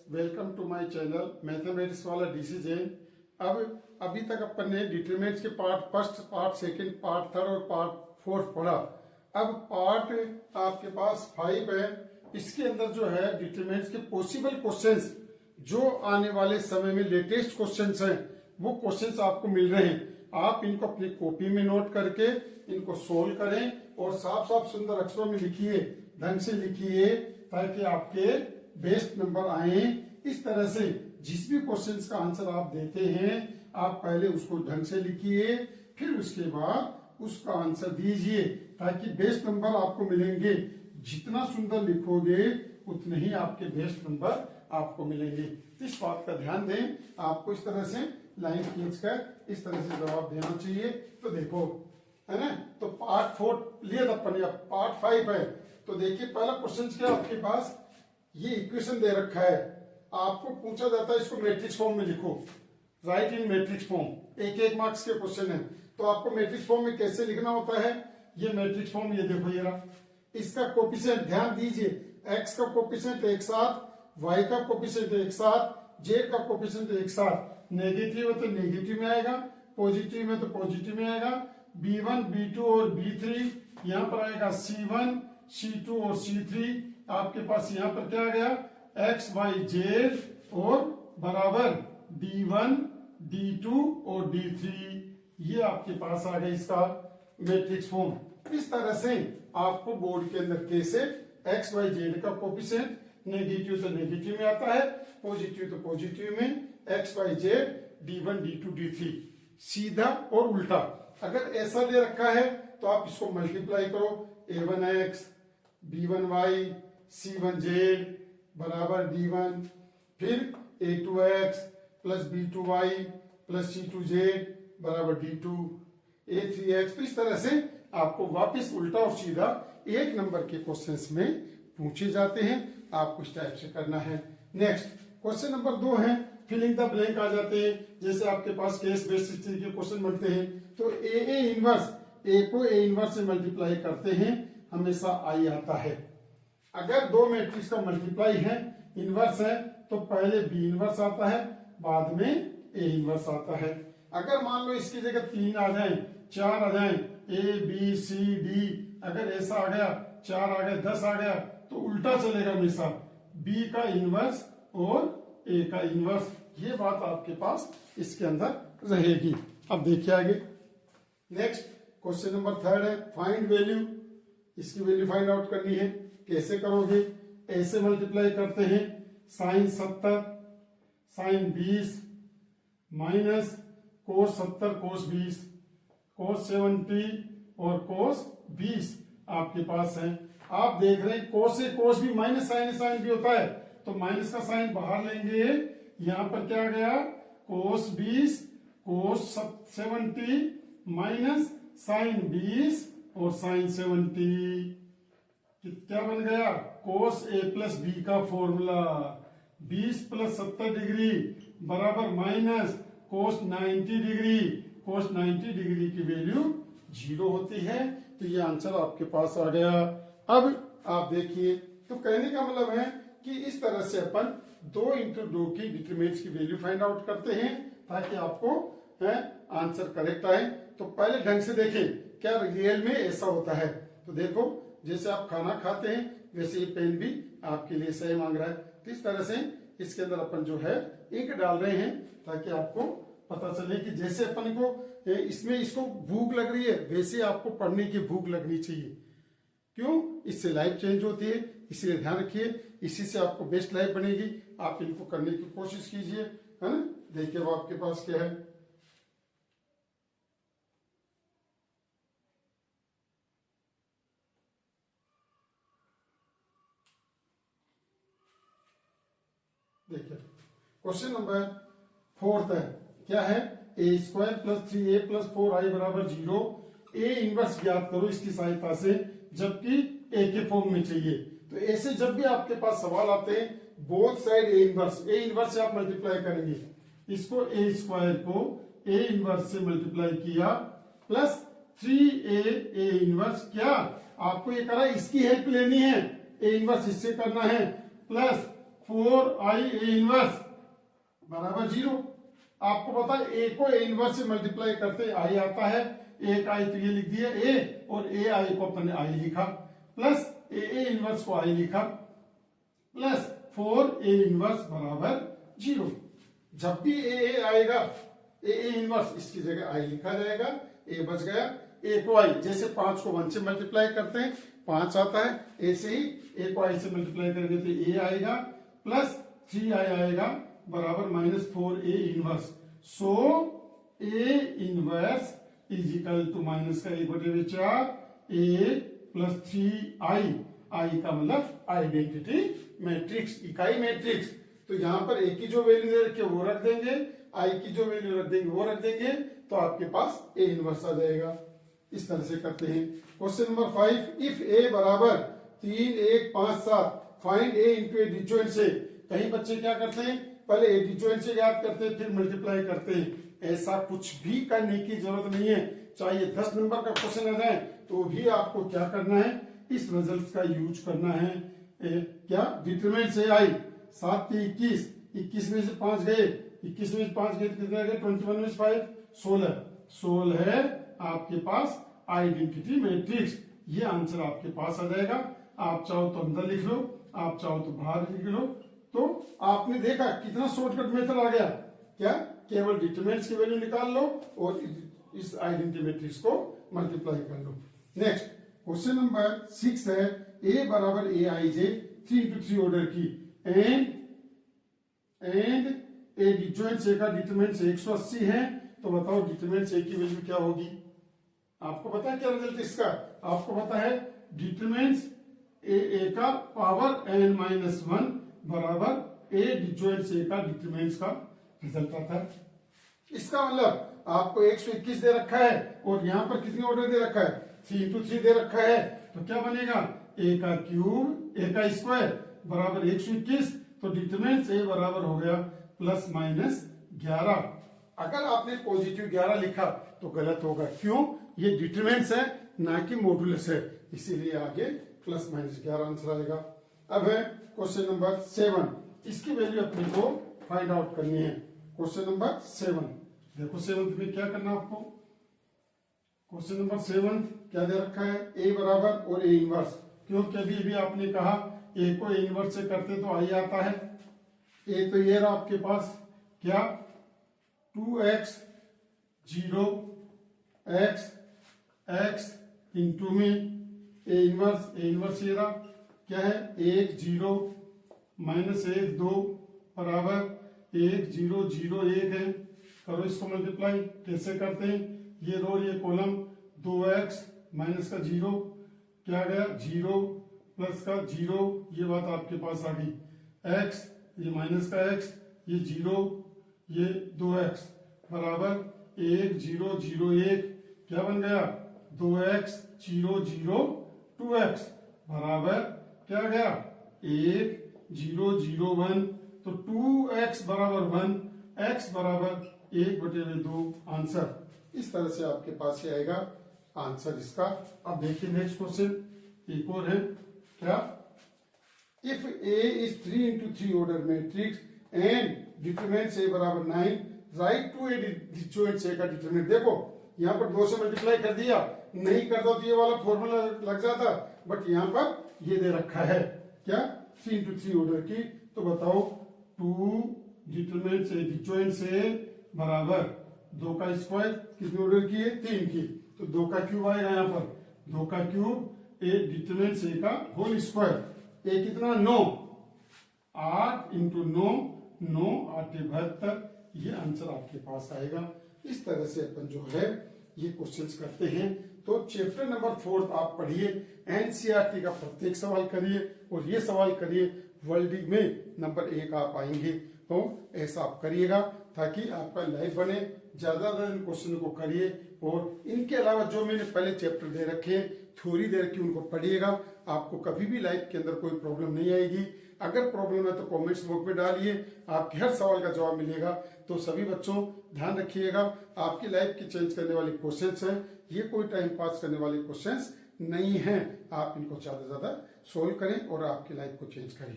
Welcome to my channel mathematics वाला डीसी जैन। अब अभी तक अपन ने डिटरमिनेंट्स के part first, part second, part third और पार्ट फोर्थ पढ़ा। अब पार्ट आपके पास 5 है। इसके अंदर जो है डिटरमिनेंट्स के पॉसिबल क्वेश्चंस, जो आने वाले समय में लेटेस्ट क्वेश्चंस हैं, वो क्वेश्चंस आपको मिल रहे हैं। आप इनको अपनी कॉपी में नोट करके इनको सोल्व करें और साफ साफ सुंदर अक्षरों में लिखिए, ढंग से लिखिए, ताकि आपके बेस्ट नंबर आए। इस तरह से जिस भी क्वेश्चंस का आंसर आप देते हैं, आप पहले उसको ढंग से लिखिए, फिर उसके बाद उसका आंसर दीजिए, ताकि बेस्ट नंबर आपको मिलेंगे। जितना सुंदर लिखोगे उतने ही आपके बेस्ट नंबर आपको मिलेंगे। इस बात का ध्यान दें। आपको इस तरह से लाइन खींचकर इस तरह से जवाब देना चाहिए। तो देखो, है ना, तो पार्ट 4 लिया था अपन, पार्ट 5 है। तो देखिए पहला क्वेश्चन क्या आपके पास, ये इक्वेशन दे रखा है, आपको पूछा जाता है इसको मैट्रिक्स फॉर्म में लिखो, राइट इन मैट्रिक्स फॉर्म। एक मार्क्स के क्वेश्चन है, तो आपको मैट्रिक्स फॉर्म में कैसे लिखना होता है। ये मैट्रिक्स फॉर्म, ये देखो ये रहा। इसका कोफिशिएंट ध्यान दीजिए, एक्स का कोफिशिएंट एक साथ, वाई का कोफिशिएंट एक साथ, जेड का कोफिशिएंट एक साथ। नेगेटिव है तो नेगेटिव में आएगा, पॉजिटिव में तो पॉजिटिव में आएगा। B1, B2 और B3, यहां पर आएगा C1, C2 और C3। आपके पास यहां पर क्या आ गया, X, Y, Z और बराबर D1, D2 और D3। ये आपके पास आ गया इसका मैट्रिक्स फॉर्म। इस तरह से आपको बोर्ड के अंदर कैसे X, Y, Z का कोफिशिएंट, नेगेटिव तो नेगेटिव में आता है, पॉजिटिव तो पॉजिटिव में, X, Y, Z, D1, D2, D3, सीधा और उल्टा। अगर ऐसा दे रखा है तो आप इसको मल्टीप्लाई करो, A1X, B1Y, C1Z बराबर D1, फिर A2X plus B2Y plus C2Z बराबर D2, A3X। तो इस तरह से आपको वापस उल्टा और सीधा एक नंबर के क्वेश्चंस में पूछे जाते हैं। आपको इस टाइप से करना है। नेक्स्ट क्वेश्चन नंबर 2 है, फिलिंग द ब्लैंक आ जाते हैं। जैसे आपके पास केस बेस्ड के क्वेश्चन बनते हैं, तो ए इनवर्स, ए को ए इनवर्स से मल्टीप्लाई करते हैं, हमेशा आई आता है। अगर दो मैट्रिक्स का मल्टीप्लाई है, इनवर्स है, तो पहले बी इनवर्स आता है, बाद में ए इनवर्स आता है। अगर मान लो इसकी जगह 3 आ जाए, 4 आ जाए, ए बी सी डी, अगर ऐसा आ गया, 4 आ गया, 10 आ गया, तो उल्टा चलेगा हमेशा, बी का इनवर्स और ए का इनवर्स। ये बात आपके पास इसके अंदर रहेगी। अब देखिए आगे, नेक्स्ट क्वेश्चन नंबर 3 है, फाइंड वैल्यू। इसकी वैल्यू फाइंड आउट करनी है। कैसे करोगे, ऐसे मल्टीप्लाई करते हैं, साइन 70 साइन 20 माइनस कोस 70 कोस 20, कोस 70 और कोस 20 आपके पास है। आप देख रहे हैं कोस से कोस भी माइनस साइन भी होता है, तो माइनस का साइन बाहर लेंगे। यहां पर क्या गया, कोस 20 कोस 70 माइनस साइन 20 और साइन 70, क्या बन गया, कोस ए प्लस बी का फॉर्मूला, 20 प्लस 70 डिग्री बराबर माइनस कोस 90 डिग्री। कोस 90 डिग्री की वैल्यू 0 होती है। तो ये आंसर आपके पास आ गया। अब आप देखिए, तो कहने का मतलब है कि इस तरह से अपन 2 इंटू 2 की डिटरमिनेंट्स की वैल्यू फाइंड आउट करते हैं, ताकि आपको आंसर करेक्ट आए। तो पहले ढंग से देखें, क्या रियल में ऐसा होता है। तो देखो, जैसे आप खाना खाते हैं, वैसे ये पेन भी आपके लिए सही मांग रहा है। तो इस तरह से इसके अंदर अपन जो है इंक डाल रहे हैं, ताकि आपको पता चले कि जैसे अपन को इसमें इसको भूख लग रही है, वैसे आपको पढ़ने की भूख लगनी चाहिए। क्यों, इससे लाइफ चेंज होती है, इसलिए ध्यान रखिए। इसी से आपको बेस्ट लाइफ बनेगी। आप इनको करने की कोशिश कीजिए, है ना। देखिए वो आपके पास क्या है, देखिए क्वेश्चन नंबर 4 है, क्या है, ए square plus 3a plus 4i बराबर 0। ए इनवर्स ज्ञात करो इसकी सहायता से, जबकि ए के फॉर्म में चाहिए। तो ऐसे जब भी आपके पास सवाल आते हैं, बोथ साइड ए इनवर्स से आप मल्टीप्लाई करेंगे। इसको ए स्क्वायर को ए इनवर्स से मल्टीप्लाई किया, प्लस 3a इनवर्स, क्या आपको ये करा, इसकी हेल्प लेनी है, ए इनवर्स इससे करना है, प्लस 4i a इनवर्स बराबर 0। आपको पता है ए को ए इनवर्स से मल्टीप्लाई करते आई आता है, एक आई तो ये लिख दिया ए, और ए आई को अपन ने आई लिखा, प्लस ए इनवर्स को आई लिखा, प्लस 4 ए इनवर्स बराबर 0। जब भी ए आएगा ए इनवर्स इसकी जगह आई लिखा जाएगा, ए बच गया, ए को आई, जैसे 5 को 1 से मल्टीप्लाई करते हैं 5 आता है, ऐसे ही ए को आई से मल्टीप्लाई करेंगे तो ए आएगा, प्लस 3i आएगा बराबर -4 A inverse. So A inverse is equal to minus का 1/4 ए प्लस 3i, आई का मतलब आइडेंटिटी मैट्रिक्स, इकाई मैट्रिक्स। तो यहां पर ए की जो वैल्यू दे रखी है वो रख देंगे, आई की जो वैल्यू रख देंगे वो रख देंगे, तो आपके पास ए इनवर्स आ जाएगा। इस तरह से करते हैं। क्वेश्चन नंबर 5, इफ ए बराबर 3 1 5 7 फाइंड ए इंटू ए डिजॉइंट से। कहीं बच्चे क्या करते हैं, पहले ए डिजॉइंट से याद करते हैं फिर मल्टीप्लाई करते हैं। ऐसा कुछ भी करने की जरूरत नहीं है, चाहे 10 नंबर का क्वेश्चन आ जाए तो भी आपको क्या करना है, इस रिजल्ट का यूज करना है। क्या डिटरमिनेंट से आई 7 के 21, 21 में से 5 गए, 21 में से 5 गए तो कितना गया, 21 में से 5 16 है आपके पास आइडेंटिटी मैट्रिक्स। ये आंसर आपके पास आ जाएगा। आप चाहो तो अंदर लिख लो, आप चाहो तो बाहर लिख लो। तो आपने देखा कितना शॉर्टकट मेथड आ गया, क्या केवल डिटरमिनेंट्स की वैल्यू निकाल लो और इस आइडेंटिटी मैट्रिक्स को मल्टीप्लाई कर लो। नेक्स्ट क्वेश्चन नंबर 6 है, ए बराबर ए आई जे 3 into 3 ऑर्डर की एंड ए डिजॉइंट से का डिटरमिनेंट 180 है, तो बताओ डिटरमिनेंट ए की वैल्यू क्या होगी। आपको पता है क्या रिजल्ट इसका, आपको पता है डिटरमिनेंट ए का पावर n-1 बराबर ए डिजॉइंट ए का डिटरमिनेंट का रिजल्ट आता है। इसका मतलब आपको 121 दे रखा है और यहां पर कितने ऑर्डर दे रखा है, 3 into 3 दे रखा है, तो क्या बनेगा, ए का क्यूब ए का स्क्वायर बराबर 121, तो डिटरमिनेंट ए बराबर हो गया ±11। अगर आपने पॉजिटिव 11 लिखा तो गलत होगा, क्यों, ये डिटरमिनेंट है ना कि मॉडुलस है, इसीलिए आगे ±11 आंसर आएगा। अब है क्वेश्चन नंबर 7, इसकी वैल्यू अपने को फाइंड आउट करनी है। क्वेश्चन नंबर 7 देखो, 7 में क्या करना आपको, क्वेश्चन नंबर 7 क्या दे रखा है, ए बराबर और ए इनवर्स, क्योंकि अभी भी आपने कहा ए को ए इनवर्स से करते तो आई आता है। ए तो ये रहा आपके पास, क्या 2x 0 x इंटू में ए इनवर्स ये रहा, क्या है 1 0 -1 2 बराबर 1 0 0 1 है। करो इसको मल्टीप्लाई, कैसे करते हैं, ये रो ये कॉलम, 2x माइनस का 0 क्या गया 0 प्लस का 0, ये बात आपके पास आ गई, x ये माइनस का x, ये 0 ये 2x बराबर 1 0 0 1, क्या बन गया 2x 0 0 2x बराबर क्या गया 1 0 0 1, तो 2x बराबर 1, x बराबर 1/2 आंसर। इस तरह से आपके पास ये आएगा आंसर इसका। अब देखिए नेक्स्ट क्वेश्चन, एक और है, क्या if A is 3 into 3 order matrix and determinant A बराबर 9, राइट टू ए डिजॉइंट ए का डिटरमिनेंट। देखो यहाँ पर 2 से मल्टीप्लाई कर दिया, नहीं करता तो ये वाला फॉर्मूला लग जाता, बट यहाँ पर ये दे रखा है क्या 3 into 3 ऑर्डर की, तो बताओ 2 डिटरमिनेंट ए डिजॉइंट ए बराबर 2 का स्क्वायर कितने ऑर्डर की है 3 की, तो 2 का क्यूब आएगा यहाँ पर, 2 का क्यूब ए डिटरमिनेंट ए का होल स्क्वायर, ए कितना 9, 8 into 9 9 8 72, ये आंसर आपके पास आएगा। इस तरह से अपन जो है ये क्वेश्चंस करते हैं। तो चैप्टर नंबर 4 आप पढ़िए, एनसीईआरटी का प्रत्येक सवाल करिए और ये सवाल करिए, वर्ल्ड में नंबर 1 आप आएंगे। तो ऐसा आप करिएगा ताकि आपका लाइफ बने, ज्यादा इन क्वेश्चन को करिए, और इनके अलावा जो मैंने पहले चैप्टर दे रखे हैं, थ्योरी दे रखी, उनको पढ़िएगा। आपको कभी भी लाइफ के अंदर कोई प्रॉब्लम नहीं आएगी। अगर प्रॉब्लम है तो कमेंट्स बॉक्स में डालिए, आपके हर सवाल का जवाब मिलेगा। तो सभी बच्चों ध्यान रखिएगा, आपकी लाइफ की चेंज करने वाले क्वेश्चंस हैं, ये कोई टाइम पास करने वाले क्वेश्चंस नहीं हैं। आप इनको ज्यादा से ज्यादा सोल्व करें और आपकी लाइफ को चेंज करें।